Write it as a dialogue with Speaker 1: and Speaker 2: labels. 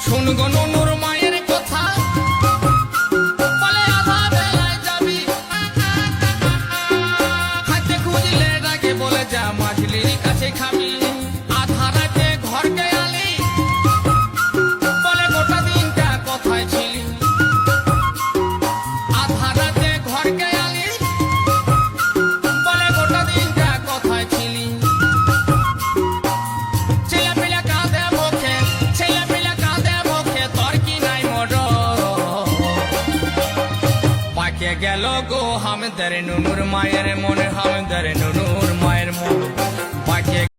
Speaker 1: শুনগো নুনুর মায়ের কথা, বলে আধা বেলায় যাবি, হাতে খুঁজলে ডাকে বলে যা মাছলির কাছে খাবি। আধা রাতে ঘর গেয়ালি, বলে গোটা দিনটা কোথায় ছিলি। আধা রাতে ঘর গেয়ালি, বলে গোটা দিনটা কোথায় ছিলি। ছেলে পিলে কাঁদে মুখে, ছেলে পিলে কাঁদে মুখে, তোর কি নাই মরণ। পাকে গেল গো হামদের নুনুর মায়ের মন, হামদের নুনুর মায়ের মন।